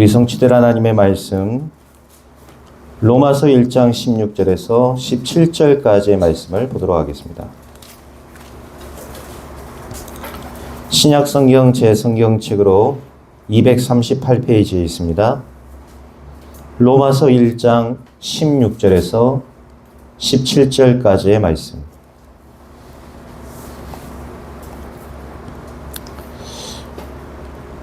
우리 성취될 하나님의 말씀 로마서 1장 16절에서 17절까지의 말씀을 보도록 하겠습니다. 신약성경 제성경책으로 238페이지에 있습니다. 로마서 1장 16절에서 17절까지의 말씀.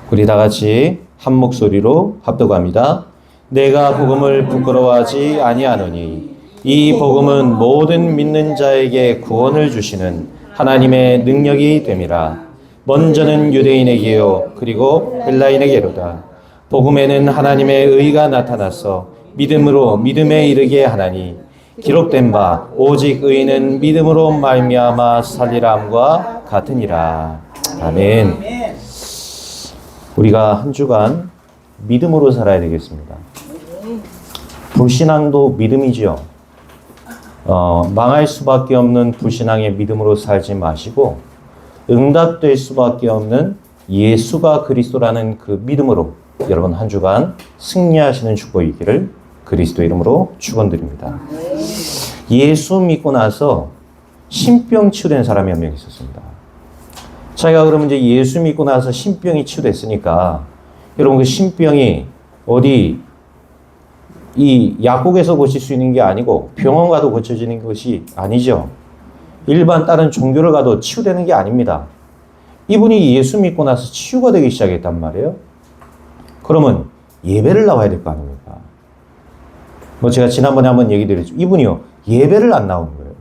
우리 다 같이 한 목소리로 합독합니다. 내가 복음을 부끄러워하지 아니하노니 이 복음은 모든 믿는 자에게 구원을 주시는 하나님의 능력이 됨이라. 먼저는 유대인에게요 그리고 헬라인에게로다. 복음에는 하나님의 의가 나타나서 믿음으로 믿음에 이르게 하나니 기록된 바 오직 의인은 믿음으로 말미암아 살리라함과 같으니라. 아멘. 우리가 한 주간 믿음으로 살아야 되겠습니다. 불신앙도 믿음이지요. 망할 수밖에 없는 불신앙의 믿음으로 살지 마시고 응답될 수밖에 없는 예수가 그리스도라는 그 믿음으로 여러분 한 주간 승리하시는 축복이 있기를 그리스도 이름으로 축원드립니다. 예수 믿고 나서 신병 치유된 사람이 한 명 있었습니다. 자기가 그러면 이제 예수 믿고 나서 신병이 치유됐으니까 여러분 그 신병이 어디 이 약국에서 고칠 수 있는 게 아니고 병원 가도 고쳐지는 것이 아니죠. 일반 다른 종교를 가도 치유되는 게 아닙니다. 이분이 예수 믿고 나서 치유가 되기 시작했단 말이에요. 그러면 예배를 나와야 될 거 아닙니까? 뭐 제가 지난번에 한번 얘기 드렸죠. 이분이요 예배를 안 나오는 거예요.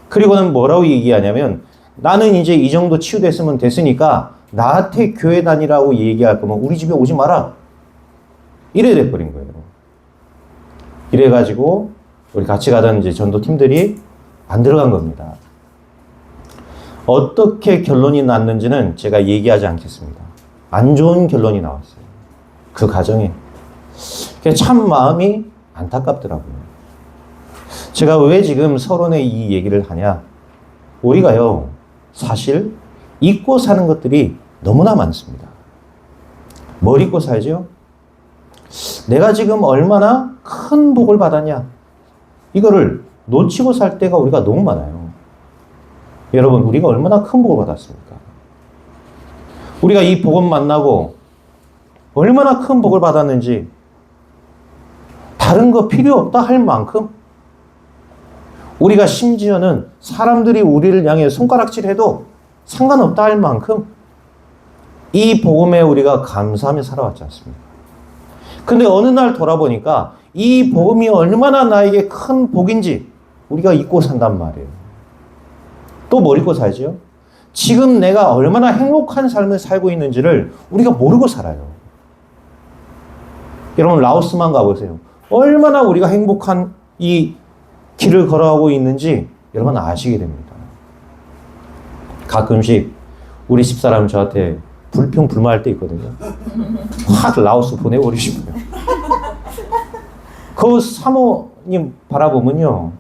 그리고는 뭐라고 얘기하냐면 나는 이제 이 정도 치유됐으면 됐으니까 나한테 교회 다니라고 얘기할 거면 우리 집에 오지 마라. 이래 돼버린 거예요. 이래가지고 우리 같이 가던 이제 전도팀들이 안 들어간 겁니다. 어떻게 결론이 났는지는 제가 얘기하지 않겠습니다. 안 좋은 결론이 나왔어요. 그 가정에. 참 마음이 안타깝더라고요. 제가 왜 지금 서론에 이 얘기를 하냐. 우리가요. 사실 잊고 사는 것들이 너무나 많습니다. 뭘 잊고 살죠? 내가 지금 얼마나 큰 복을 받았냐. 이거를 놓치고 살 때가 우리가 너무 많아요. 여러분 우리가 얼마나 큰 복을 받았습니까? 우리가 이 복음 만나고 얼마나 큰 복을 받았는지 다른 거 필요 없다 할 만큼 우리가 심지어는 사람들이 우리를 향해 손가락질해도 상관없다 할 만큼 이 복음에 우리가 감사하며 살아왔지 않습니까? 근데 어느 날 돌아보니까 이 복음이 얼마나 나에게 큰 복인지 우리가 잊고 산단 말이에요. 또 뭘 잊고 살죠? 지금 내가 얼마나 행복한 삶을 살고 있는지를 우리가 모르고 살아요. 여러분 라오스만 가보세요. 얼마나 우리가 행복한 이 길을 걸어가고 있는지 여러분 아시게 됩니다. 가끔씩 우리 집사람 저한테 불평불만할 때 있거든요. 확 라오스 보내버리고 싶어요. 그 사모님 바라보면요.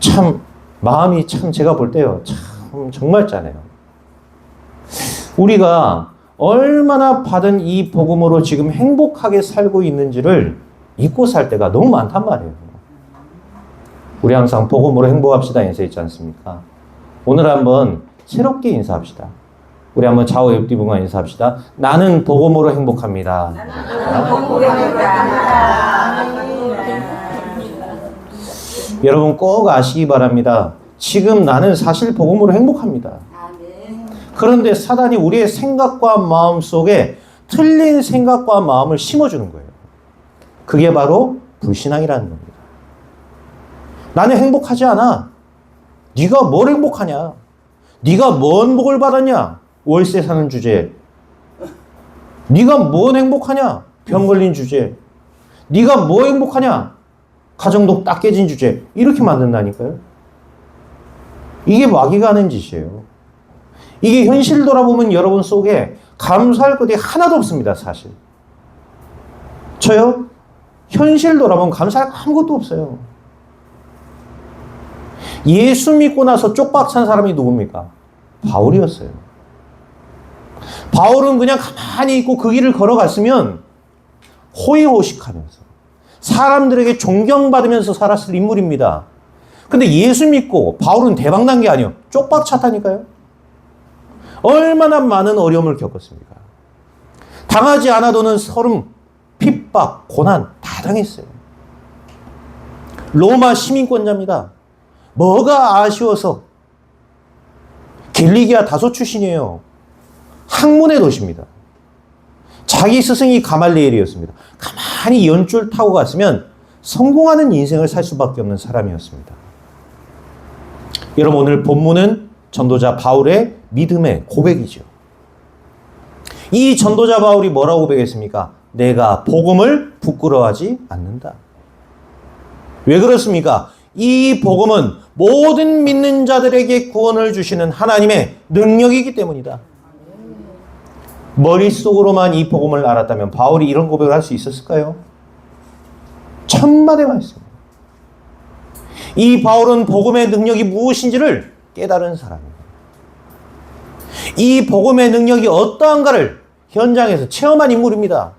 참 마음이 참 제가 볼 때요. 참 정말 짠해요. 우리가 얼마나 받은 이 복음으로 지금 행복하게 살고 있는지를 잊고 살 때가 너무 많단 말이에요. 우리 항상 복음으로 행복합시다 인사했지 않습니까? 오늘 한번 새롭게 인사합시다. 우리 한번 좌우 옆 뒤분과 인사합시다. 나는 복음으로 행복합니다. 여러분 꼭 아시기 바랍니다. 지금 나는 사실 복음으로 행복합니다. 그런데 사단이 우리의 생각과 마음 속에 틀린 생각과 마음을 심어주는 거예요. 그게 바로 불신앙이라는 겁니다. 나는 행복하지 않아. 네가 뭘 행복하냐? 네가 뭔 복을 받았냐? 월세 사는 주제에. 네가 뭔 행복하냐? 병 걸린 주제에. 네가 뭐 행복하냐? 가정도 딱 깨진 주제에. 이렇게 만든다니까요. 이게 마귀가 하는 짓이에요. 이게 현실 돌아보면 여러분 속에 감사할 것이 하나도 없습니다. 사실. 저요? 현실 돌아보면 감사할 거 아무것도 없어요. 예수 믿고 나서 쪽박 찬 사람이 누굽니까? 바울이었어요. 바울은 그냥 가만히 있고 그 길을 걸어갔으면 호의호식하면서 사람들에게 존경받으면서 살았을 인물입니다. 근데 예수 믿고 바울은 대박난 게 아니에요. 쪽박 찼다니까요. 얼마나 많은 어려움을 겪었습니까? 당하지 않아도는 서름, 핍박, 고난 다 당했어요. 로마 시민권자입니다. 뭐가 아쉬워서 길리기아 다소 출신이에요. 학문의 도시입니다. 자기 스승이 가말리엘이었습니다. 가만히 연줄 타고 갔으면 성공하는 인생을 살 수밖에 없는 사람이었습니다. 여러분, 오늘 본문은 전도자 바울의 믿음의 고백이죠. 이 전도자 바울이 뭐라고 고백했습니까? 내가 복음을 부끄러워하지 않는다. 왜 그렇습니까? 이 복음은 모든 믿는 자들에게 구원을 주시는 하나님의 능력이기 때문이다. 머릿속으로만 이 복음을 알았다면 바울이 이런 고백을 할 수 있었을까요? 천만의 말씀. 이 바울은 복음의 능력이 무엇인지를 깨달은 사람입니다. 이 복음의 능력이 어떠한가를 현장에서 체험한 인물입니다.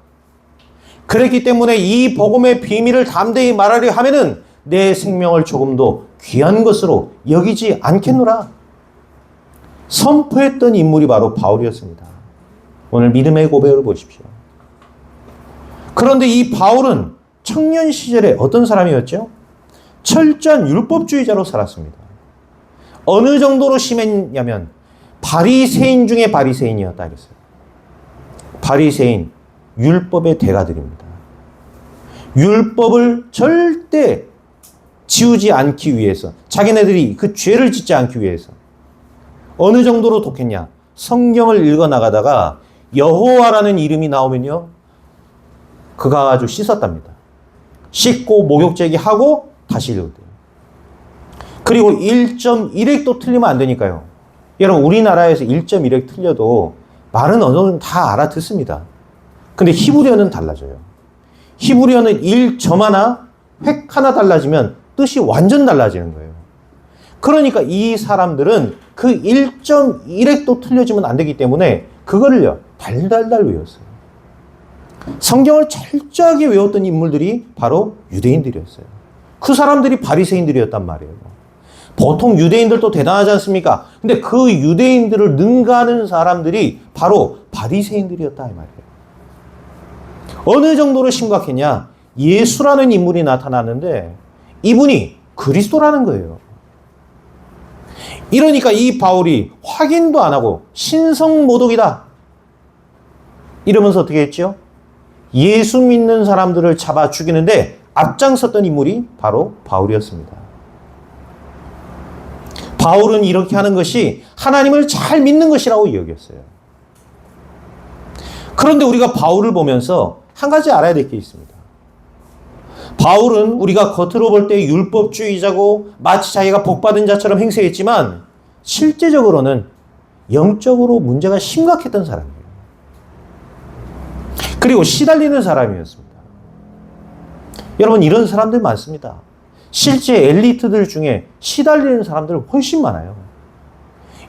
그렇기 때문에 이 복음의 비밀을 담대히 말하려 하면은 내 생명을 조금도 귀한 것으로 여기지 않겠노라. 선포했던 인물이 바로 바울이었습니다. 오늘 믿음의 고백을 보십시오. 그런데 이 바울은 청년 시절에 어떤 사람이었죠? 철저한 율법주의자로 살았습니다. 어느 정도로 심했냐면 바리새인 중에 바리새인이었다 그랬어요. 바리새인, 율법의 대가들입니다. 율법을 절대 지우지 않기 위해서, 자기네들이 그 죄를 짓지 않기 위해서 어느 정도로 독했냐? 성경을 읽어나가다가 여호와라는 이름이 나오면요, 그가 아주 씻었답니다. 씻고 목욕 제기하고 다시 읽었대요. 그리고 1.1획도 틀리면 안 되니까요. 여러분, 우리나라에서 1.1획 틀려도 말은 어느 정도 다 알아듣습니다. 근데 히브리어는 달라져요. 히브리어는 1점 하나, 획 하나 달라지면 뜻이 완전 달라지는 거예요. 그러니까 이 사람들은 그 1.1획도 틀려지면 안 되기 때문에 그거를요, 달달달 외웠어요. 성경을 철저하게 외웠던 인물들이 바로 유대인들이었어요. 그 사람들이 바리새인들이었단 말이에요. 보통 유대인들도 대단하지 않습니까? 근데 그 유대인들을 능가하는 사람들이 바로 바리새인들이었다 이 말이에요. 어느 정도로 심각했냐? 예수라는 인물이 나타나는데 이분이 그리스도라는 거예요. 이러니까 이 바울이 확인도 안 하고 신성모독이다 이러면서 어떻게 했죠? 예수 믿는 사람들을 잡아 죽이는데 앞장섰던 인물이 바로 바울이었습니다. 바울은 이렇게 하는 것이 하나님을 잘 믿는 것이라고 여겼어요. 그런데 우리가 바울을 보면서 한 가지 알아야 될 게 있습니다. 바울은 우리가 겉으로 볼 때 율법주의자고 마치 자기가 복받은 자처럼 행세했지만 실제적으로는 영적으로 문제가 심각했던 사람이에요. 그리고 시달리는 사람이었습니다. 여러분, 이런 사람들 많습니다. 실제 엘리트들 중에 시달리는 사람들 훨씬 많아요.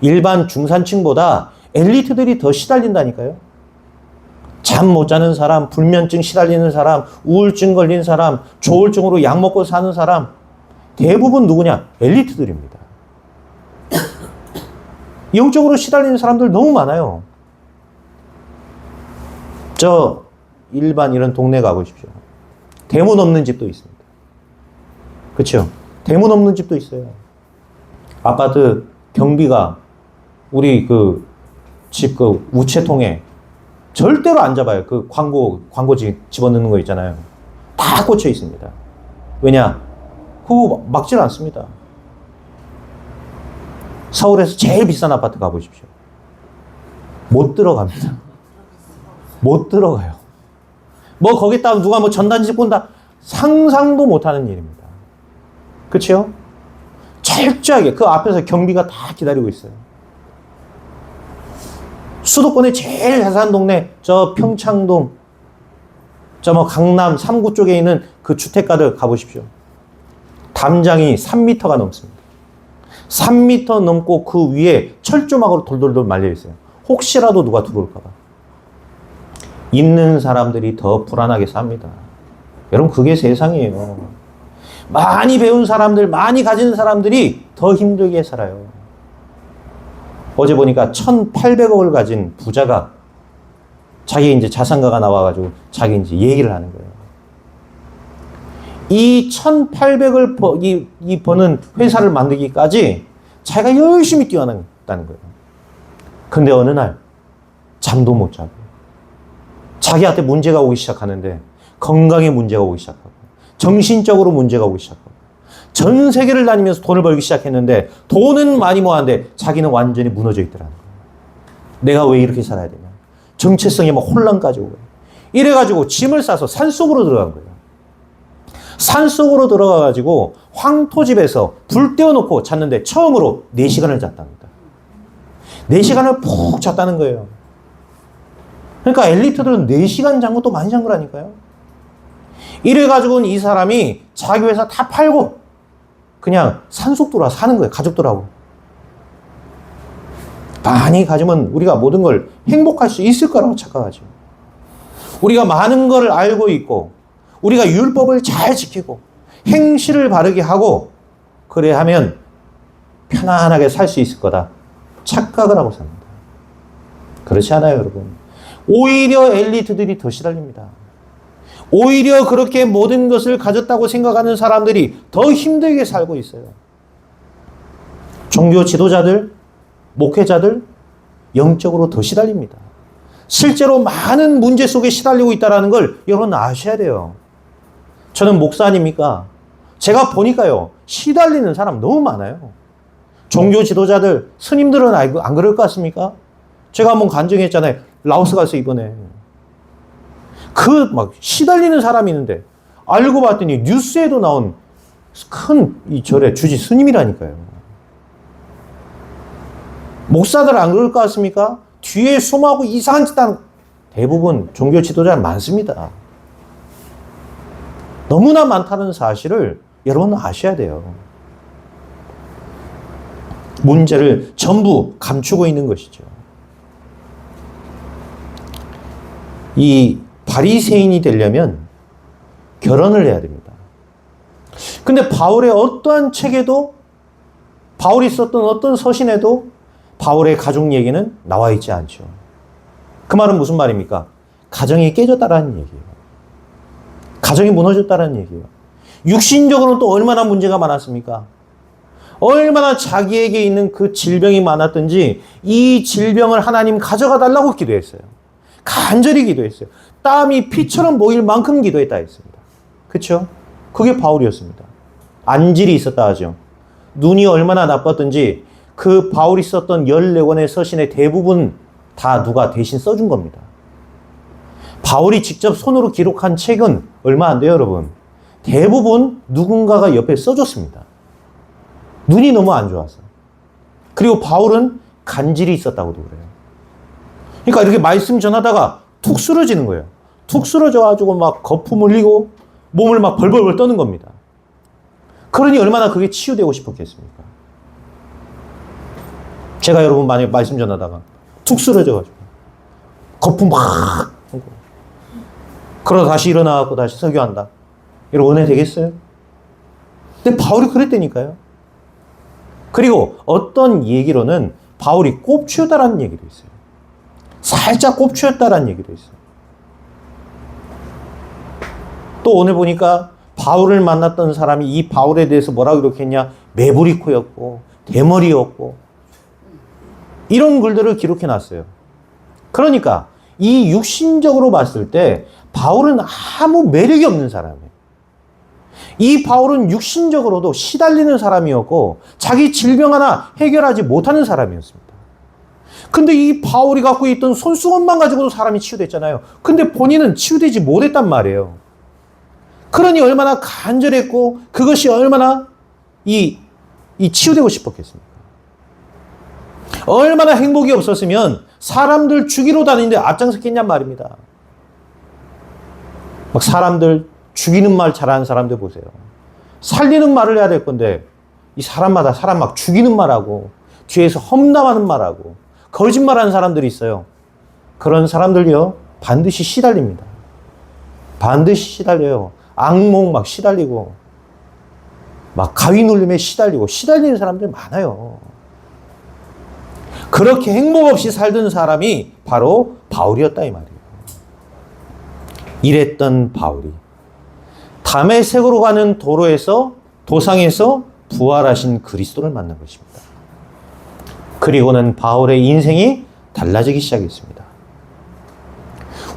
일반 중산층보다 엘리트들이 더 시달린다니까요. 잠 못 자는 사람, 불면증 시달리는 사람, 우울증 걸린 사람, 조울증으로 약 먹고 사는 사람, 대부분 누구냐? 엘리트들입니다. 영적으로 시달리는 사람들 너무 많아요. 저 일반 이런 동네 가보십시오. 대문 없는 집도 있습니다. 그렇죠? 대문 없는 집도 있어요. 아파트 경비가 우리 그 집 그 우체통에 절대로 안 잡아요. 그 광고지 집어넣는 거 있잖아요. 다 꽂혀 있습니다. 왜냐? 그거 막질 않습니다. 서울에서 제일 비싼 아파트 가보십시오. 못 들어갑니다. 못 들어가요. 뭐 거기다가 누가 뭐 전단지 꼰다 상상도 못하는 일입니다. 그렇죠? 철저하게 그 앞에서 경비가 다 기다리고 있어요. 수도권의 제일 자산 동네 저 평창동 저 뭐 강남 3구 쪽에 있는 그 주택가들 가보십시오. 담장이 3m가 넘습니다. 3m 넘고 그 위에 철조망으로 돌돌돌 말려 있어요. 혹시라도 누가 들어올까 봐. 있는 사람들이 더 불안하게 삽니다. 여러분, 그게 세상이에요. 많이 배운 사람들, 많이 가진 사람들이 더 힘들게 살아요. 어제 보니까 1,800억을 가진 부자가 자기 이제 자산가가 나와가지고 자기 이제 얘기를 하는 거예요. 이 1,800을 버는 회사를 만들기까지 자기가 열심히 뛰어났다는 거예요. 근데 어느 날 잠도 못 자고 자기한테 문제가 오기 시작하는데 건강에 문제가 오기 시작하고 정신적으로 문제가 오기 시작하고 전 세계를 다니면서 돈을 벌기 시작했는데 돈은 많이 모았는데 자기는 완전히 무너져 있더라는 거예요. 내가 왜 이렇게 살아야 되냐. 정체성에 막 혼란까지 오고 이래가지고 짐을 싸서 산속으로 들어간 거예요. 산속으로 들어가가지고 황토집에서 불 떼어놓고 잤는데 처음으로 4시간을 잤답니다. 4시간을 푹 잤다는 거예요. 그러니까 엘리트들은 4시간 잔 것도 많이 잔 거라니까요. 이래가지고는 이 사람이 자기 회사 다 팔고 그냥 산속 돌아 사는 거예요. 가족들하고. 많이 가지면 우리가 모든 걸 행복할 수 있을 거라고 착각하죠. 우리가 많은 걸 알고 있고 우리가 율법을 잘 지키고 행실을 바르게 하고 그래 하면 편안하게 살 수 있을 거다 착각을 하고 삽니다. 그렇지 않아요, 여러분. 오히려 엘리트들이 더 시달립니다. 오히려 그렇게 모든 것을 가졌다고 생각하는 사람들이 더 힘들게 살고 있어요. 종교 지도자들, 목회자들 영적으로 더 시달립니다. 실제로 많은 문제 속에 시달리고 있다는 걸 여러분 아셔야 돼요. 저는 목사 아닙니까? 제가 보니까요, 시달리는 사람 너무 많아요. 종교 지도자들, 스님들은 안 그럴 것 같습니까? 제가 한번 간증했잖아요. 라오스 가서 이번에. 막 시달리는 사람이 있는데, 알고 봤더니 뉴스에도 나온 큰 이 절의 주지 스님이라니까요. 목사들 안 그럴 것 같습니까? 뒤에 숨하고 이상한 짓 하는 대부분 종교 지도자는 많습니다. 너무나 많다는 사실을 여러분 아셔야 돼요. 문제를 전부 감추고 있는 것이죠. 이 바리새인이 되려면 결혼을 해야 됩니다. 근데 바울의 어떠한 책에도 바울이 썼던 어떤 서신에도 바울의 가족 얘기는 나와 있지 않죠. 그 말은 무슨 말입니까? 가정이 깨졌다라는 얘기예요. 가정이 무너졌다는 얘기예요. 육신적으로는 또 얼마나 문제가 많았습니까? 얼마나 자기에게 있는 그 질병이 많았든지 이 질병을 하나님 가져가 달라고 기도했어요. 간절히 기도했어요. 땀이 피처럼 모일 만큼 기도했다 했습니다. 그렇죠? 그게 바울이었습니다. 안질이 있었다 하죠. 눈이 얼마나 나빴든지 그 바울이 썼던 14권의 서신의 대부분 다 누가 대신 써준 겁니다. 바울이 직접 손으로 기록한 책은 얼마 안 돼요, 여러분. 대부분 누군가가 옆에 써줬습니다. 눈이 너무 안 좋아서. 그리고 바울은 간질이 있었다고도 그래요. 그러니까 이렇게 말씀 전하다가 툭 쓰러지는 거예요. 툭 쓰러져가지고 막 거품 흘리고 몸을 막 벌벌벌 떠는 겁니다. 그러니 얼마나 그게 치유되고 싶었겠습니까? 제가 여러분 만약에 말씀 전하다가 툭 쓰러져가지고 거품 막 하고 그러다 다시 일어나갖고 다시 설교한다. 이런 은혜 되겠어요? 근데 바울이 그랬다니까요. 그리고 어떤 얘기로는 바울이 꼽추었다라는 얘기도 있어요. 살짝 꼽추었다라는 얘기도 있어요. 또 오늘 보니까 바울을 만났던 사람이 이 바울에 대해서 뭐라고 기록했냐? 매부리코였고 대머리였고 이런 글들을 기록해 놨어요. 그러니까 이 육신적으로 봤을 때 바울은 아무 매력이 없는 사람이에요. 이 바울은 육신적으로도 시달리는 사람이었고 자기 질병 하나 해결하지 못하는 사람이었습니다. 근데 이 바울이 갖고 있던 손수건만 가지고도 사람이 치유됐잖아요. 근데 본인은 치유되지 못했단 말이에요. 그러니 얼마나 간절했고 그것이 얼마나 이 치유되고 싶었겠습니까? 얼마나 행복이 없었으면 사람들 죽이러 다니는데 앞장섰겠냔 말입니다. 막 사람들 죽이는 말 잘하는 사람들 보세요. 살리는 말을 해야 될 건데 이 사람마다 사람 막 죽이는 말하고 뒤에서 험담하는 말하고 거짓말하는 사람들이 있어요. 그런 사람들이요. 반드시 시달립니다. 반드시 시달려요. 악몽 막 시달리고, 막 가위 눌림에 시달리는 사람들 많아요. 그렇게 행복 없이 살던 사람이 바로 바울이었다 이 말이에요. 이랬던 바울이 다메섹으로 가는 도상에서 부활하신 그리스도를 만난 것입니다. 그리고는 바울의 인생이 달라지기 시작했습니다.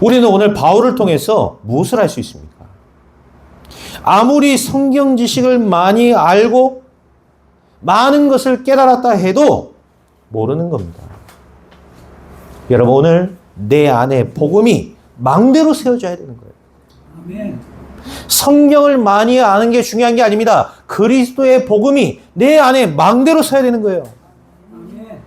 우리는 오늘 바울을 통해서 무엇을 할 수 있습니까? 아무리 성경 지식을 많이 알고 많은 것을 깨달았다 해도 모르는 겁니다. 여러분, 오늘 내 안에 복음이 망대로 세워져야 되는 거예요. 아멘. 성경을 많이 아는 게 중요한 게 아닙니다. 그리스도의 복음이 내 안에 망대로 서야 되는 거예요. 아멘.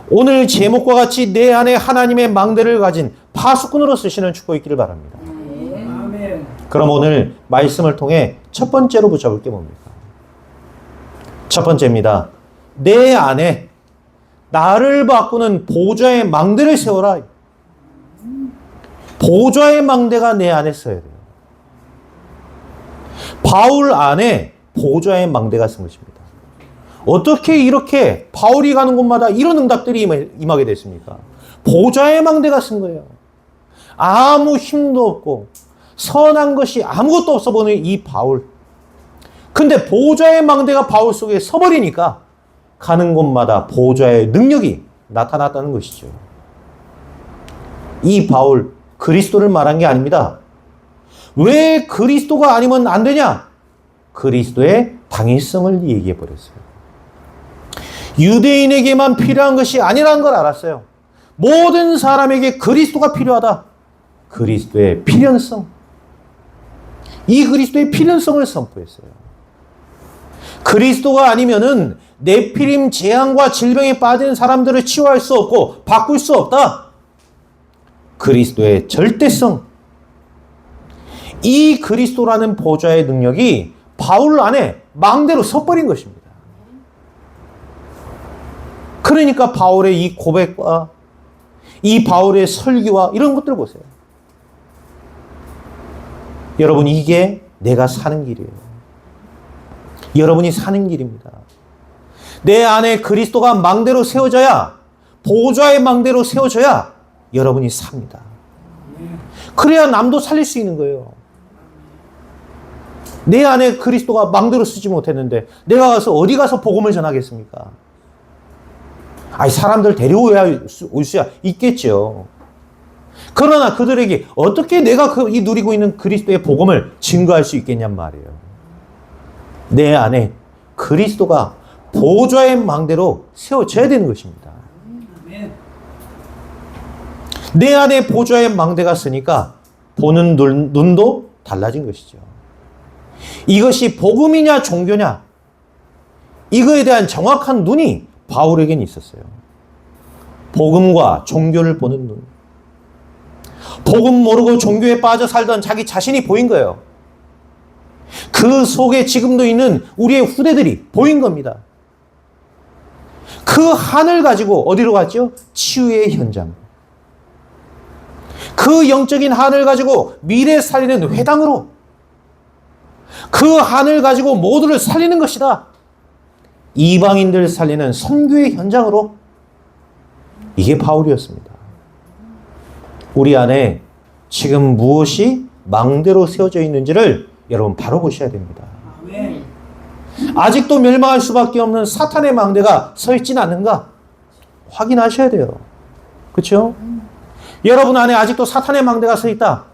오늘 제목과 같이 내 안에 하나님의 망대를 가진 파수꾼으로 쓰시는 축복이 있기를 바랍니다. 아멘. 그럼 오늘 말씀을 통해 첫 번째로 붙여볼 게 뭡니까? 첫 번째입니다. 내 안에 나를 바꾸는 보좌의 망대를 세워라. 보좌의 망대가 내 안에 서야 돼요. 바울 안에 보좌의 망대가 쓴 것입니다. 어떻게 이렇게 바울이 가는 곳마다 이런 응답들이 임하게 됐습니까? 보좌의 망대가 쓴 거예요. 아무 힘도 없고 선한 것이 아무것도 없어 보이는 이 바울. 근데 보좌의 망대가 바울 속에 서버리니까 가는 곳마다 보좌의 능력이 나타났다는 것이죠. 이 바울, 그리스도를 말한 게 아닙니다. 왜 그리스도가 아니면 안 되냐? 그리스도의 당위성을 얘기해 버렸어요. 유대인에게만 필요한 것이 아니라는 걸 알았어요. 모든 사람에게 그리스도가 필요하다. 그리스도의 필연성. 이 그리스도의 필연성을 선포했어요. 그리스도가 아니면은 네피림 재앙과 질병에 빠진 사람들을 치유할 수 없고 바꿀 수 없다. 그리스도의 절대성. 이 그리스도라는 보좌의 능력이 바울 안에 망대로 섰버린 것입니다. 그러니까 바울의 이 고백과 이 바울의 설교와 이런 것들을 보세요. 여러분, 이게 내가 사는 길이에요. 여러분이 사는 길입니다. 내 안에 그리스도가 망대로 세워져야, 보좌의 망대로 세워져야 여러분이 삽니다. 그래야 남도 살릴 수 있는 거예요. 내 안에 그리스도가 망대로 쓰지 못했는데 내가 가서 어디 가서 복음을 전하겠습니까? 아니, 사람들 데려올 수야 있겠죠. 그러나 그들에게 어떻게 내가 이 누리고 있는 그리스도의 복음을 증거할 수 있겠냔 말이에요. 내 안에 그리스도가 보좌의 망대로 세워져야 되는 것입니다. 내 안에 보좌의 망대가 쓰니까 보는 눈도 달라진 것이죠. 이것이 복음이냐 종교냐, 이거에 대한 정확한 눈이 바울에게는 있었어요. 복음과 종교를 보는 눈. 복음 모르고 종교에 빠져 살던 자기 자신이 보인 거예요. 그 속에 지금도 있는 우리의 후대들이 보인 겁니다. 그 한을 가지고 어디로 갔죠? 치유의 현장. 그 영적인 한을 가지고 미래 살리는 회당으로, 그 한을 가지고 모두를 살리는 것이다. 이방인들 살리는 선교의 현장으로. 이게 바울이었습니다. 우리 안에 지금 무엇이 망대로 세워져 있는지를 여러분 바로 보셔야 됩니다. 아직도 멸망할 수밖에 없는 사탄의 망대가 서 있지는 않는가? 확인하셔야 돼요. 그렇죠? 여러분 안에 아직도 사탄의 망대가 서 있다.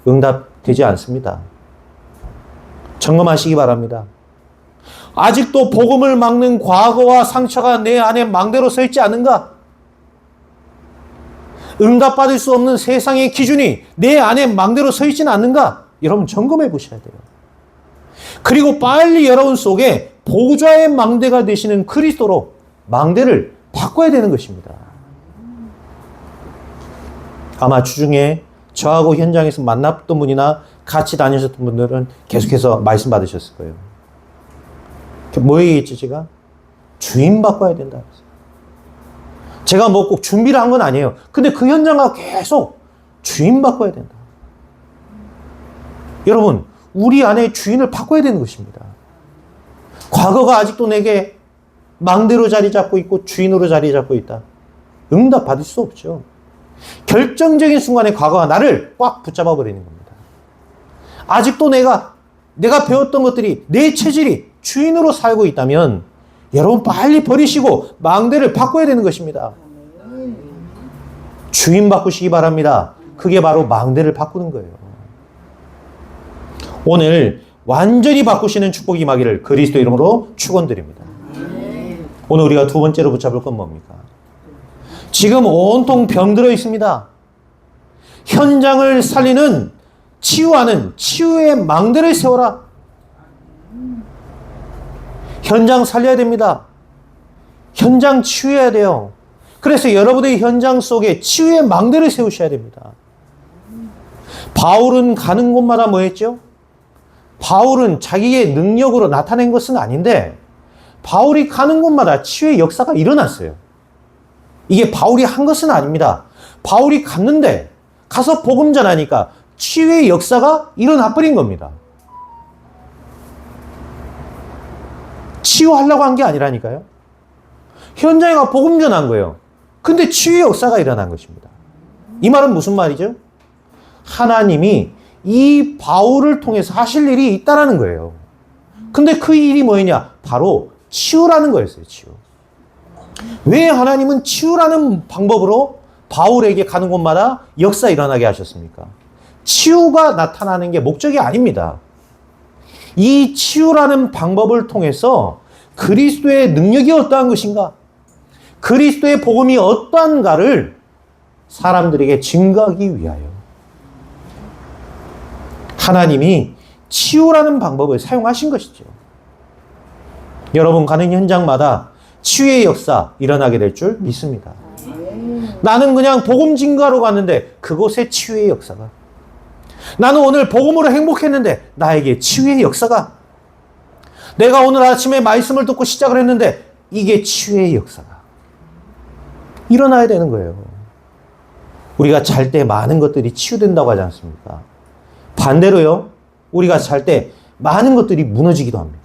응답되지 않습니다. 점검하시기 바랍니다. 아직도 복음을 막는 과거와 상처가 내 안에 망대로 서 있지 않은가? 응답받을 수 없는 세상의 기준이 내 안에 망대로 서 있지는 않는가? 여러분 점검해 보셔야 돼요. 그리고 빨리 여러분 속에 보좌의 망대가 되시는 그리스도로 망대를 바꿔야 되는 것입니다. 아마 주중에 저하고 현장에서 만났던 분이나 같이 다니셨던 분들은 계속해서 말씀 받으셨을 거예요. 뭐 얘기했지 제가? 주인 바꿔야 된다. 제가 뭐 꼭 준비를 한 건 아니에요. 근데 그 현장과 계속 주인 바꿔야 된다. 여러분, 우리 안에 주인을 바꿔야 되는 것입니다. 과거가 아직도 내게 망대로 자리 잡고 있고 주인으로 자리 잡고 있다. 응답 받을 수 없죠. 결정적인 순간에 과거가 나를 꽉 붙잡아 버리는 겁니다. 아직도 내가 배웠던 것들이, 내 체질이 주인으로 살고 있다면 여러분 빨리 버리시고 망대를 바꿔야 되는 것입니다. 주인 바꾸시기 바랍니다. 그게 바로 망대를 바꾸는 거예요. 오늘 완전히 바꾸시는 축복이 임하기를 그리스도 이름으로 축원드립니다. 오늘 우리가 두 번째로 붙잡을 건 뭡니까? 지금 온통 병들어 있습니다. 현장을 살리는, 치유하는 치유의 망대를 세워라. 현장 살려야 됩니다. 현장 치유해야 돼요. 그래서 여러분의 현장 속에 치유의 망대를 세우셔야 됩니다. 바울은 가는 곳마다 뭐 했죠? 바울은 자기의 능력으로 나타낸 것은 아닌데 바울이 가는 곳마다 치유의 역사가 일어났어요. 이게 바울이 한 것은 아닙니다. 바울이 갔는데 가서 복음 전하니까 치유의 역사가 일어나 버린 겁니다. 치유하려고 한 게 아니라니까요. 현장에 가 복음 전한 거예요. 근데 치유의 역사가 일어난 것입니다. 이 말은 무슨 말이죠? 하나님이 이 바울을 통해서 하실 일이 있다라는 거예요. 근데 그 일이 뭐였냐? 바로 치유라는 거였어요. 치유. 왜 하나님은 치유라는 방법으로 바울에게 가는 곳마다 역사 일어나게 하셨습니까? 치유가 나타나는 게 목적이 아닙니다. 이 치유라는 방법을 통해서 그리스도의 능력이 어떠한 것인가? 그리스도의 복음이 어떠한가를 사람들에게 증거하기 위하여 하나님이 치유라는 방법을 사용하신 것이죠. 여러분 가는 현장마다 치유의 역사 일어나게 될 줄 믿습니다. 나는 그냥 복음 증거하러 갔는데 그곳에 치유의 역사가, 나는 오늘 복음으로 행복했는데 나에게 치유의 역사가, 내가 오늘 아침에 말씀을 듣고 시작을 했는데 이게 치유의 역사가 일어나야 되는 거예요. 우리가 잘 때 많은 것들이 치유된다고 하지 않습니까? 반대로요, 우리가 잘 때 많은 것들이 무너지기도 합니다.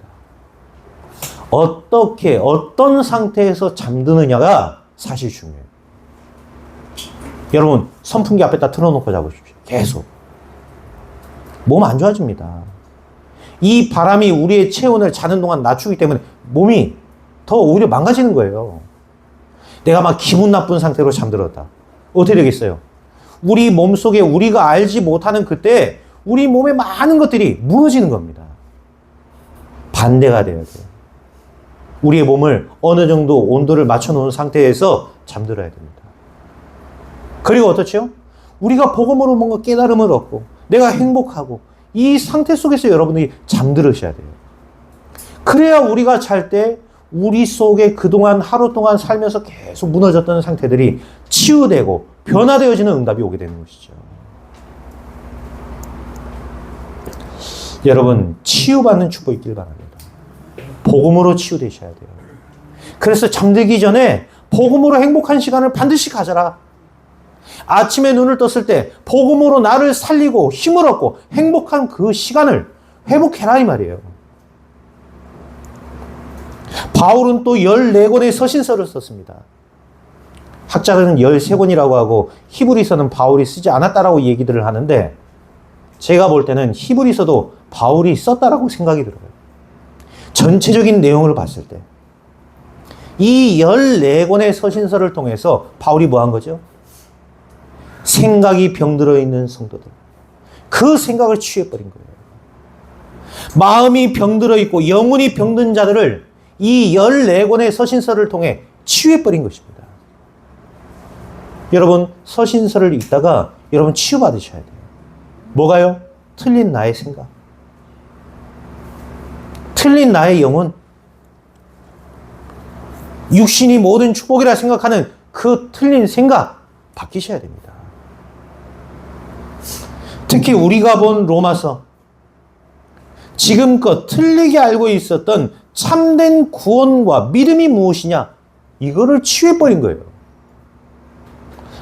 어떻게, 어떤 상태에서 잠드느냐가 사실 중요해요. 여러분, 선풍기 앞에다 틀어놓고 자보십시오. 계속. 몸 안 좋아집니다. 이 바람이 우리의 체온을 자는 동안 낮추기 때문에 몸이 더 오히려 망가지는 거예요. 내가 막 기분 나쁜 상태로 잠들었다. 어떻게 되겠어요? 우리 몸속에 우리가 알지 못하는 그때 우리 몸에 많은 것들이 무너지는 겁니다. 반대가 돼야 돼요. 우리의 몸을 어느 정도 온도를 맞춰놓은 상태에서 잠들어야 됩니다. 그리고 어떻죠? 우리가 복음으로 뭔가 깨달음을 얻고 내가 행복하고 이 상태 속에서 여러분들이 잠들으셔야 돼요. 그래야 우리가 잘 때 우리 속에 그동안 하루 동안 살면서 계속 무너졌던 상태들이 치유되고 변화되어지는 응답이 오게 되는 것이죠. 여러분, 치유받는 축복이 있길 바랍니다. 복음으로 치유되셔야 돼요. 그래서 잠들기 전에 복음으로 행복한 시간을 반드시 가져라. 아침에 눈을 떴을 때 복음으로 나를 살리고 힘을 얻고 행복한 그 시간을 회복해라 이 말이에요. 바울은 또 14권의 서신서를 썼습니다. 학자들은 13권이라고 하고 히브리서는 바울이 쓰지 않았다라고 얘기들을 하는데 제가 볼 때는 히브리서도 바울이 썼다라고 생각이 들어요. 전체적인 내용을 봤을 때. 이 14권의 서신서를 통해서 바울이 뭐 한 거죠? 생각이 병들어 있는 성도들. 그 생각을 치유해버린 거예요. 마음이 병들어 있고 영혼이 병든 자들을 이 14권의 서신서를 통해 치유해버린 것입니다. 여러분, 서신서를 읽다가 여러분 치유받으셔야 돼요. 뭐가요? 틀린 나의 생각. 틀린 나의 영혼. 육신이 모든 축복이라 생각하는 그 틀린 생각 바뀌셔야 됩니다. 특히 우리가 본 로마서, 지금껏 틀리게 알고 있었던 참된 구원과 믿음이 무엇이냐, 이거를 치유해버린 거예요.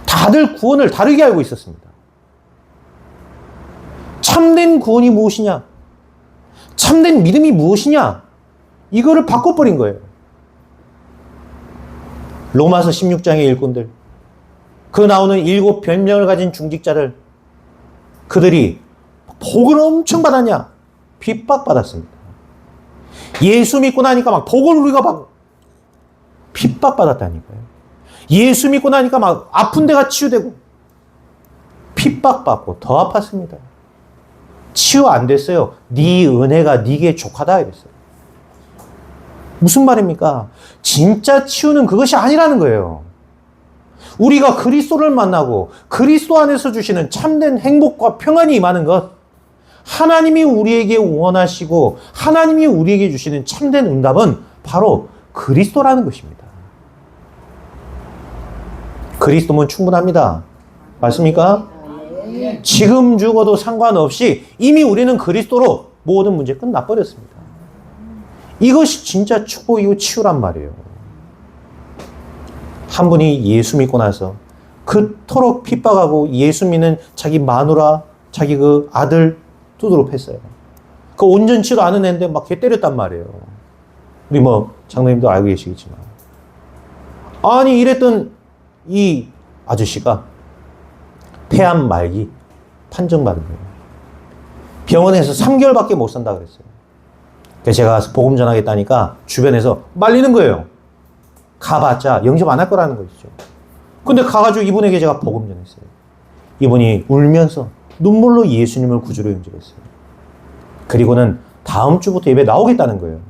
다들 구원을 다르게 알고 있었습니다. 참된 구원이 무엇이냐? 참된 믿음이 무엇이냐? 이거를 바꿔버린 거예요. 로마서 16장의 일꾼들, 그 나오는 7 별명을 가진 중직자들, 그들이 복을 엄청 받았냐? 핍박받았습니다. 예수 믿고 나니까 막 복을 우리가 막 핍박받았다니까요. 예수 믿고 나니까 막 아픈 데가 치유되고 핍박받고 더 아팠습니다. 치유 안 됐어요. 네 은혜가 네게 족하다 이랬어요. 무슨 말입니까? 진짜 치유는 그것이 아니라는 거예요. 우리가 그리스도를 만나고 그리스도 안에서 주시는 참된 행복과 평안이 임하는 것, 하나님이 우리에게 원하시고 하나님이 우리에게 주시는 참된 응답은 바로 그리스도라는 것입니다. 그리스도면 충분합니다. 맞습니까? 지금 죽어도 상관없이 이미 우리는 그리스도로 모든 문제 끝나버렸습니다. 이것이 진짜 축복이고 치유란 말이에요. 한 분이 예수 믿고 나서 그토록 핍박하고 예수 믿는 자기 마누라, 자기 그 아들 두드러 팼어요. 그 온전치도 않은 애인데 막 개 때렸단 말이에요. 우리 뭐 장로님도 알고 계시겠지만. 아니 이랬던 이 아저씨가 폐암 말기 판정받은 거예요. 병원에서 3개월밖에 못 산다 그랬어요. 그래서 제가 가서 복음 전하겠다니까 주변에서 말리는 거예요. 가봤자 영접 안 할 거라는 거죠. 근데 가가지고 이분에게 제가 복음 전했어요. 이분이 울면서 눈물로 예수님을 구주로 영접했어요. 그리고는 다음 주부터 예배 나오겠다는 거예요.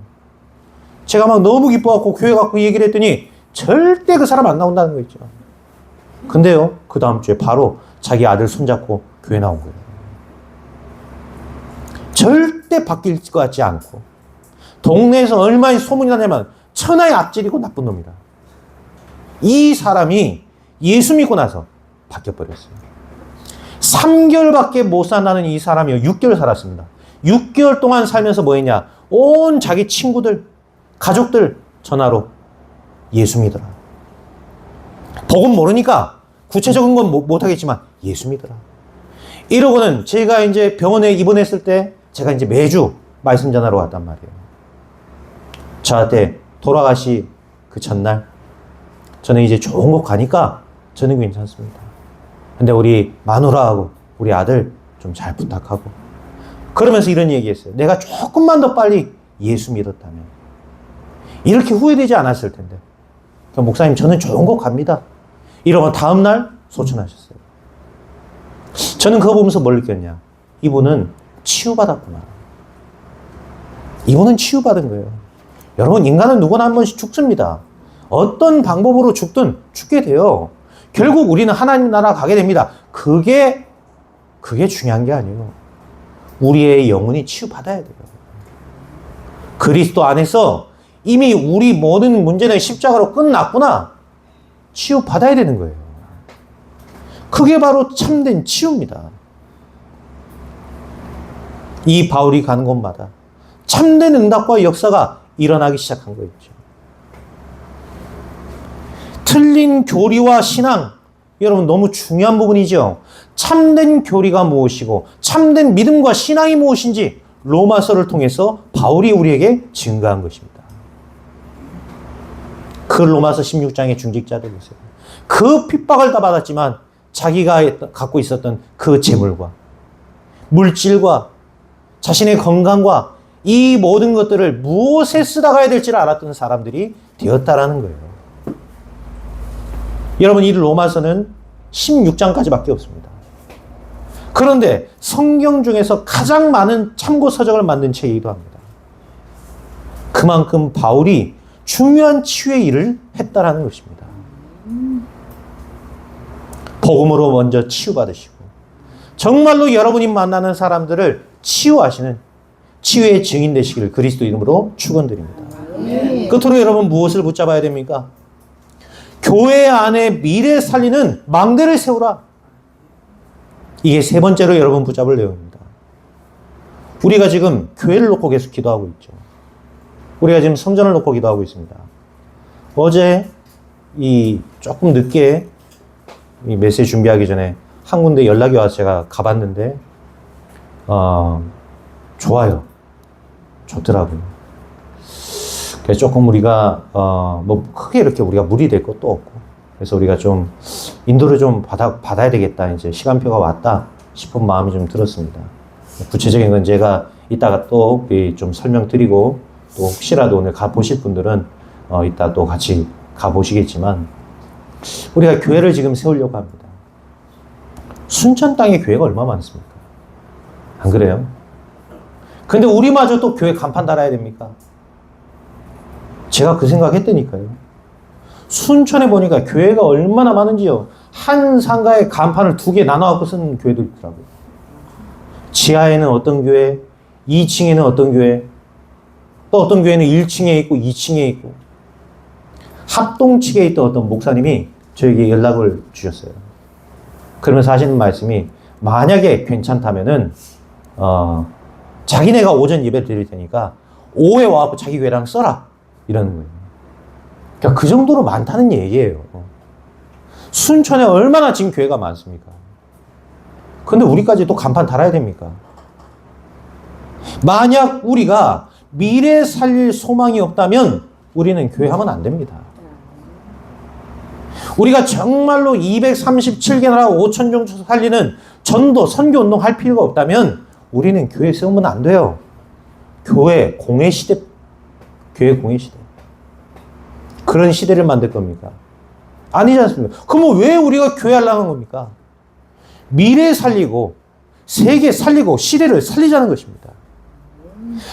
제가 막 너무 기뻐갖고 교회 갖고 얘기를 했더니 절대 그 사람 안 나온다는 거 있죠. 근데요, 그 다음 주에 바로 자기 아들 손잡고 교회 나온 거예요. 절대 바뀔 것 같지 않고, 동네에서 얼마나 소문이 나냐면 천하의 악질이고 나쁜 놈이다. 이 사람이 예수 믿고 나서 바뀌어버렸어요. 3개월밖에 못 산다는 이 사람이 6개월 살았습니다. 6개월 동안 살면서 뭐 했냐? 온 자기 친구들, 가족들 전화로 예수 믿어라. 복음 모르니까 구체적인 건 못하겠지만 예수 믿어라. 이러고는 제가 이제 병원에 입원했을 때 제가 이제 매주 말씀 전하러 왔단 말이에요. 저한테 돌아가시 그 전날 저는 이제 좋은 곳 가니까 저는 괜찮습니다. 근데 우리 마누라하고 우리 아들 좀 잘 부탁하고, 그러면서 이런 얘기했어요. 내가 조금만 더 빨리 예수 믿었다면 이렇게 후회되지 않았을 텐데. 목사님 저는 좋은 곳 갑니다. 이러고 다음날 소천하셨어요. 저는 그거 보면서 뭘 느꼈냐? 이분은 치유받았구나. 이분은 치유받은 거예요. 여러분, 인간은 누구나 한 번씩 죽습니다. 어떤 방법으로 죽든 죽게 돼요. 결국 우리는 하나님 나라 가게 됩니다. 그게 중요한 게 아니에요. 우리의 영혼이 치유받아야 돼요. 그리스도 안에서 이미 우리 모든 문제는 십자가로 끝났구나. 치유받아야 되는 거예요. 그게 바로 참된 치유입니다. 이 바울이 가는 곳마다 참된 응답과 역사가 일어나기 시작한 거였죠. 틀린 교리와 신앙, 여러분 너무 중요한 부분이죠. 참된 교리가 무엇이고 참된 믿음과 신앙이 무엇인지 로마서를 통해서 바울이 우리에게 증거한 것입니다. 그 로마서 16장의 중직자들 보세요. 그 핍박을 다 받았지만 자기가 갖고 있었던 그 재물과 물질과 자신의 건강과 이 모든 것들을 무엇에 쓰다가야 될지를 알았던 사람들이 되었다라는 거예요. 여러분, 이 로마서는 16장까지밖에 없습니다. 그런데 성경 중에서 가장 많은 참고 서적을 만든 책이기도 합니다. 그만큼 바울이 중요한 치유의 일을 했다라는 것입니다. 복음으로 먼저 치유받으시고 정말로 여러분이 만나는 사람들을 치유하시는 치유의 증인 되시기를 그리스도 이름으로 축원드립니다. 끝으로 여러분 무엇을 붙잡아야 됩니까? 교회 안에 미래 살리는 망대를 세우라. 이게 세 번째로 여러분 붙잡을 내용입니다. 우리가 지금 교회를 놓고 계속 기도하고 있죠. 우리가 지금 성전을 놓고 기도하고 있습니다. 어제 조금 늦게 이 메시지 준비하기 전에 한 군데 연락이 와서 제가 가봤는데 좋아요. 좋더라고요. 그래서 조금 우리가, 뭐, 크게 이렇게 우리가 무리 될 것도 없고, 그래서 우리가 좀, 인도를 좀 받아야 되겠다. 이제 시간표가 왔다 싶은 마음이 좀 들었습니다. 구체적인 건 제가 이따가 또 좀 설명드리고, 또 혹시라도 오늘 가보실 분들은, 이따 또 같이 가보시겠지만, 우리가 교회를 지금 세우려고 합니다. 순천 땅에 교회가 얼마나 많습니까? 안 그래요? 근데 우리마저 또 교회 간판 달아야 됩니까? 제가 그 생각 했다니까요. 순천에 보니까 교회가 얼마나 많은지요. 한 상가에 간판을 2개 나눠갖고 쓰는 교회도 있더라고요. 지하에는 어떤 교회, 2층에는 어떤 교회, 또 어떤 교회는 1층에 있고 2층에 있고, 합동 측에 있던 어떤 목사님이 저에게 연락을 주셨어요. 그러면서 하시는 말씀이, 만약에 괜찮다면은 자기네가 오전 예배를 드릴 테니까 오후에 와서 자기 교회랑 써라 이러는 거예요. 그러니까 그 정도로 많다는 얘기예요. 순천에 얼마나 지금 교회가 많습니까? 근데 우리까지 또 간판 달아야 됩니까? 만약 우리가 미래 살릴 소망이 없다면 우리는 교회하면 안 됩니다. 우리가 정말로 237개 나라 5천 종 살리는 전도, 선교 운동 할 필요가 없다면 우리는 교회 세우면 안 돼요. 교회 공회 시대, 교회 공회 시대. 그런 시대를 만들 겁니까? 아니지 않습니까? 그러면 왜 우리가 교회 하려는 겁니까? 미래 살리고, 세계 살리고, 시대를 살리자는 것입니다.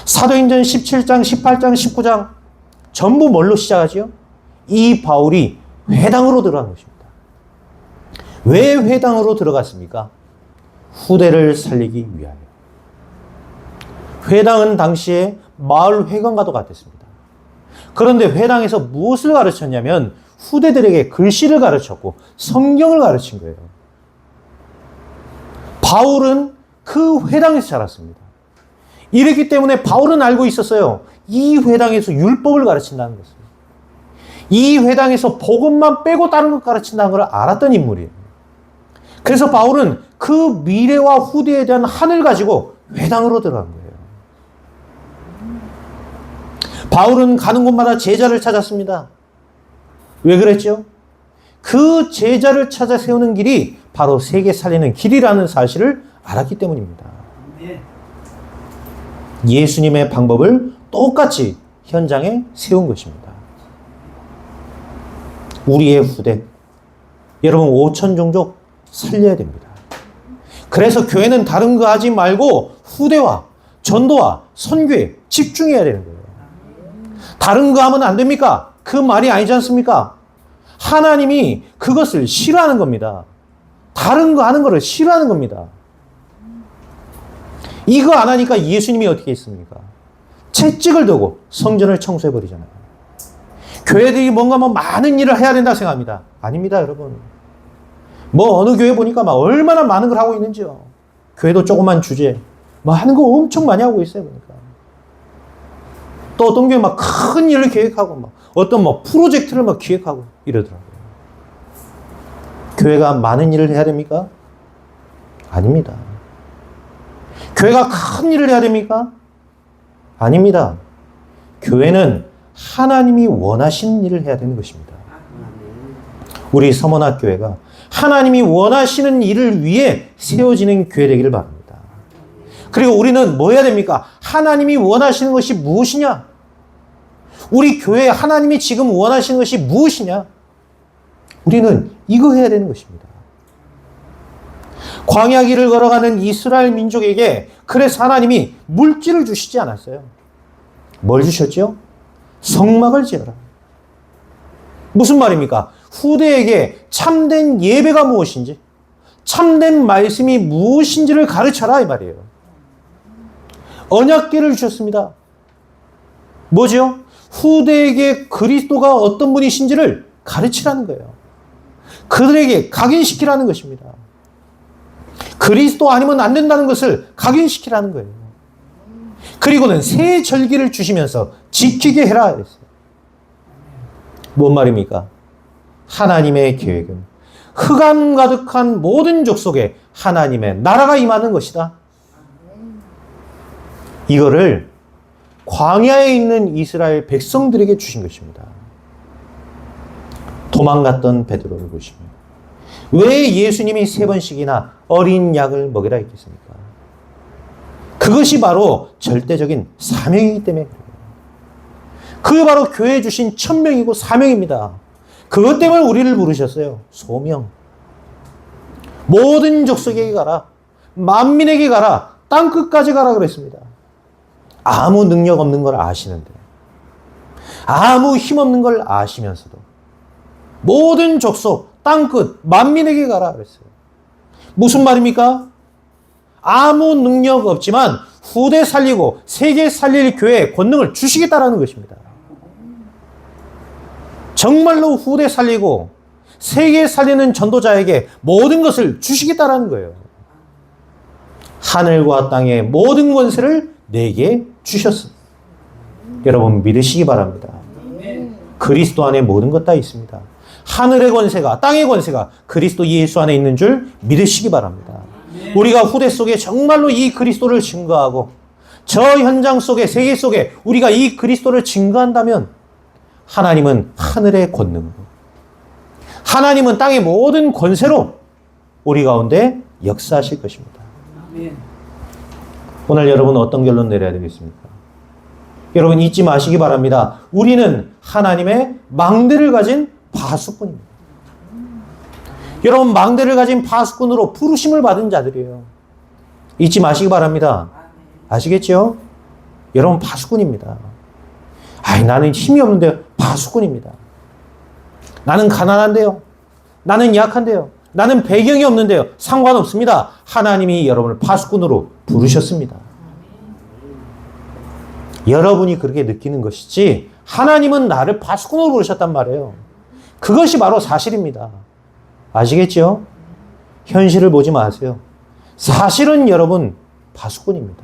사도행전 17장, 18장, 19장 전부 뭘로 시작하지요? 이 바울이 회당으로 들어간 것입니다. 왜 회당으로 들어갔습니까? 후대를 살리기 위하여. 회당은 당시에 마을 회관과도 같았습니다. 그런데 회당에서 무엇을 가르쳤냐면 후대들에게 글씨를 가르쳤고 성경을 가르친 거예요. 바울은 그 회당에서 자랐습니다. 이랬기 때문에 바울은 알고 있었어요. 이 회당에서 율법을 가르친다는 것을. 이 회당에서 복음만 빼고 다른 것 가르친다는 걸 알았던 인물이에요. 그래서 바울은 그 미래와 후대에 대한 한을 가지고 회당으로 들어간 거예요. 바울은 가는 곳마다 제자를 찾았습니다. 왜 그랬죠? 그 제자를 찾아 세우는 길이 바로 세계 살리는 길이라는 사실을 알았기 때문입니다. 예수님의 방법을 똑같이 현장에 세운 것입니다. 우리의 후대, 여러분 5천 종족 살려야 됩니다. 그래서 교회는 다른 거 하지 말고 후대와 전도와 선교에 집중해야 되는 거예요. 다른 거 하면 안 됩니까? 그 말이 아니지 않습니까? 하나님이 그것을 싫어하는 겁니다. 다른 거 하는 거를 싫어하는 겁니다. 이거 안 하니까 예수님이 어떻게 했습니까? 채찍을 두고 성전을 청소해버리잖아요. 교회들이 뭔가 많은 일을 해야 된다고 생각합니다. 아닙니다, 여러분. 어느 교회 보니까 얼마나 많은 걸 하고 있는지요. 교회도 조그만 주제, 하는 거 엄청 많이 하고 있어요, 보니까. 또 어떤 교회 큰 일을 계획하고, 어떤 프로젝트를 기획하고 이러더라고요. 교회가 많은 일을 해야 됩니까? 아닙니다. 교회가 큰 일을 해야 됩니까? 아닙니다. 교회는 하나님이 원하시는 일을 해야 되는 것입니다. 우리 서문학교회가 하나님이 원하시는 일을 위해 세워지는 교회 되기를 바랍니다. 그리고 우리는 뭐 해야 됩니까? 하나님이 원하시는 것이 무엇이냐? 우리 교회에 하나님이 지금 원하시는 것이 무엇이냐? 우리는 이거 해야 되는 것입니다. 광야 길을 걸어가는 이스라엘 민족에게 그래서 하나님이 물질을 주시지 않았어요. 뭘 주셨죠? 성막을 지어라. 무슨 말입니까? 후대에게 참된 예배가 무엇인지, 참된 말씀이 무엇인지를 가르쳐라 이 말이에요. 언약궤를 주셨습니다. 뭐죠? 후대에게 그리스도가 어떤 분이신지를 가르치라는 거예요. 그들에게 각인시키라는 것입니다. 그리스도 아니면 안 된다는 것을 각인시키라는 거예요. 그리고는 새 절기를 주시면서 지키게 해라 그랬어요. 뭔 말입니까? 하나님의 계획은 흑암 가득한 모든 족속에 하나님의 나라가 임하는 것이다. 이거를 광야에 있는 이스라엘 백성들에게 주신 것입니다. 도망갔던 베드로를 보시며 왜 예수님이 3번씩이나 어린 양을 먹이라 했겠습니까? 그것이 바로 절대적인 사명이기 때문에 그래요. 그게 바로 교회에 주신 천명이고 사명입니다. 그것 때문에 우리를 부르셨어요. 소명. 모든 족속에게 가라. 만민에게 가라. 땅끝까지 가라 그랬습니다. 아무 능력 없는 걸 아시는데, 아무 힘 없는 걸 아시면서도 모든 족속, 땅끝, 만민에게 가라 그랬어요. 무슨 말입니까? 아무 능력 없지만 후대 살리고 세계 살릴 교회에 권능을 주시겠다라는 것입니다. 정말로 후대 살리고 세계 살리는 전도자에게 모든 것을 주시겠다라는 거예요. 하늘과 땅의 모든 권세를 내게 주셨습니다. 여러분 믿으시기 바랍니다. 그리스도 안에 모든 것 다 있습니다. 하늘의 권세가, 땅의 권세가 그리스도 예수 안에 있는 줄 믿으시기 바랍니다. 우리가 후대 속에 정말로 이 그리스도를 증거하고 저 현장 속에, 세계 속에 우리가 이 그리스도를 증거한다면 하나님은 하늘의 권능으로, 하나님은 땅의 모든 권세로 우리 가운데 역사하실 것입니다. 오늘 여러분 어떤 결론 내려야 되겠습니까? 여러분 잊지 마시기 바랍니다. 우리는 하나님의 망대를 가진 파수꾼입니다. 여러분 망대를 가진 파수꾼으로 부르심을 받은 자들이에요. 잊지 마시기 바랍니다. 아시겠죠? 여러분 파수꾼입니다. 나는 힘이 없는데요. 파수꾼입니다. 나는 가난한데요. 나는 약한데요. 나는 배경이 없는데요. 상관없습니다. 하나님이 여러분을 파수꾼으로 부르셨습니다. 여러분이 그렇게 느끼는 것이지 하나님은 나를 파수꾼으로 부르셨단 말이에요. 그것이 바로 사실입니다. 아시겠죠? 현실을 보지 마세요. 사실은 여러분 파수꾼입니다.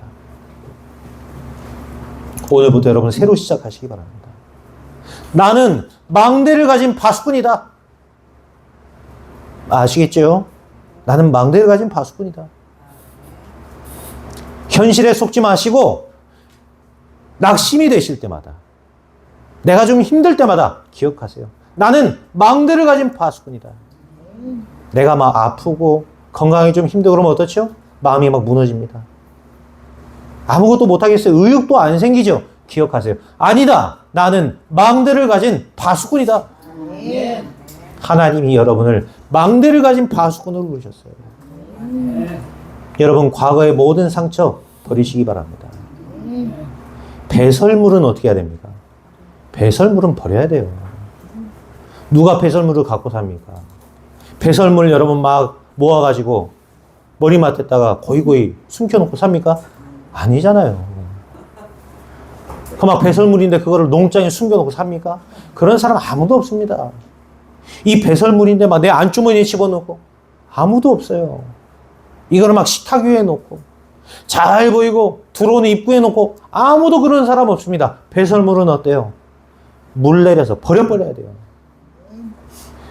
오늘부터 여러분 새로 시작하시기 바랍니다. 나는 망대를 가진 파수꾼이다. 아시겠죠? 나는 망대를 가진 파수꾼이다. 현실에 속지 마시고 낙심이 되실 때마다, 내가 좀 힘들 때마다 기억하세요. 나는 망대를 가진 파수꾼이다. 내가 막 아프고 건강이 좀 힘들고 그러면 어떻죠? 마음이 막 무너집니다. 아무것도 못하겠어요. 의욕도 안 생기죠? 기억하세요. 아니다. 나는 망대를 가진 파수꾼이다. 하나님이 여러분을 망대를 가진 파수꾼으로 부르셨어요. 여러분 과거의 모든 상처 버리시기 바랍니다. 배설물은 어떻게 해야 됩니까? 배설물은 버려야 돼요. 누가 배설물을 갖고 삽니까? 배설물 여러분 막 모아가지고 머리맡에다가 고이고이 숨겨놓고 삽니까? 아니잖아요. 그 막 배설물인데 그거를 농장에 숨겨놓고 삽니까? 그런 사람 아무도 없습니다. 이 배설물인데 막 내 안주머니에 집어넣고 아무도 없어요. 이거를 막 식탁 위에 놓고 잘 보이고 들어오는 입구에 놓고 아무도 그런 사람 없습니다. 배설물은 어때요? 물 내려서 버려야 돼요.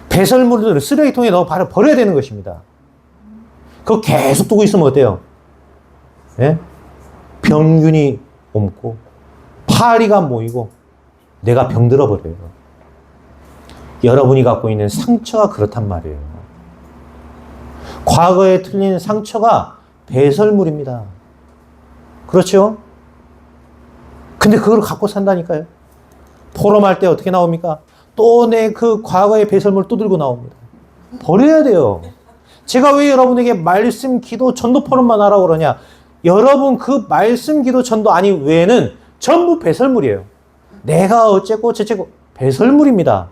배설물을 쓰레기통에 넣어 버려야 되는 것입니다. 그거 계속 두고 있으면 어때요? 예? 병균이 옮고 파리가 모이고 내가 병들어 버려요. 여러분이 갖고 있는 상처가 그렇단 말이에요. 과거에 틀린 상처가 배설물입니다. 그렇죠? 근데 그걸 갖고 산다니까요. 포럼할 때 어떻게 나옵니까? 또 내 그 과거의 배설물 또 들고 나옵니다. 버려야 돼요. 제가 왜 여러분에게 말씀, 기도, 전도 포럼만 하라고 그러냐? 여러분 그 말씀, 기도, 전도 아니 외에는 전부 배설물이에요. 내가 어쨌고 저쨌고 배설물입니다.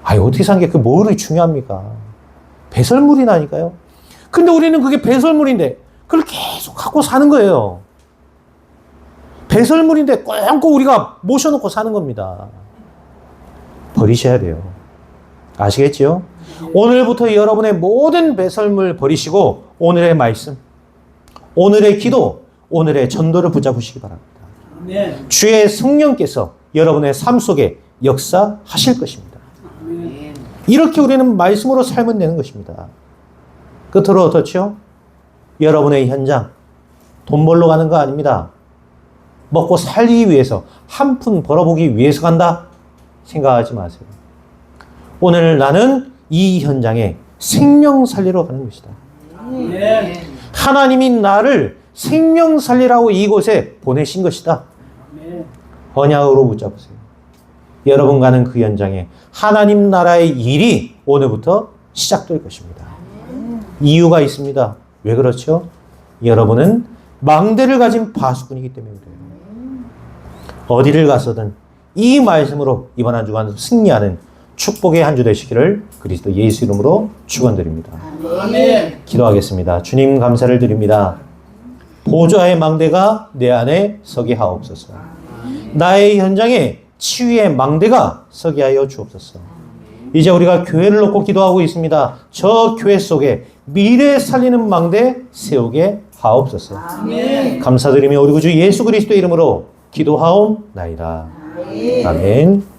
어떻게 산 게 그 뭐를 중요합니까? 배설물이라니까요. 근데 우리는 그게 배설물인데 그걸 계속 갖고 사는 거예요. 배설물인데 꽁꽁 우리가 모셔놓고 사는 겁니다. 버리셔야 돼요. 아시겠죠? 오늘부터 여러분의 모든 배설물 버리시고 오늘의 말씀, 오늘의 기도, 오늘의 전도를 붙잡으시기 바랍니다. 아멘. 주의 성령께서 여러분의 삶 속에 역사하실 것입니다. 아멘. 이렇게 우리는 말씀으로 삶을 내는 것입니다. 끝으로 어떻죠? 여러분의 현장, 돈 벌러 가는 거 아닙니다. 먹고 살기 위해서, 한 푼 벌어보기 위해서 간다? 생각하지 마세요. 오늘 나는 이 현장에 생명 살리러 가는 것이다. 아멘. 하나님이 나를 생명 살리라고 이곳에 보내신 것이다. 아멘. 언약으로 붙잡으세요. 여러분 가는 그 현장에 하나님 나라의 일이 오늘부터 시작될 것입니다. 이유가 있습니다. 왜 그렇죠? 여러분은 망대를 가진 바수꾼이기 때문에 그래요. 어디를 가서든 이 말씀으로 이번 한 주간 승리하는 축복의 한 주 되시기를 그리스도 예수 이름으로 축원드립니다. 아멘. 기도하겠습니다. 주님 감사를 드립니다. 보좌의 망대가 내 안에 서게 하옵소서. 나의 현장에 치유의 망대가 서게 하여 주옵소서. 이제 우리가 교회를 놓고 기도하고 있습니다. 저 교회 속에 미래 살리는 망대 세우게 하옵소서. 아멘. 감사드리며 우리 구주 예수 그리스도 이름으로 기도하옵나이다. 아멘.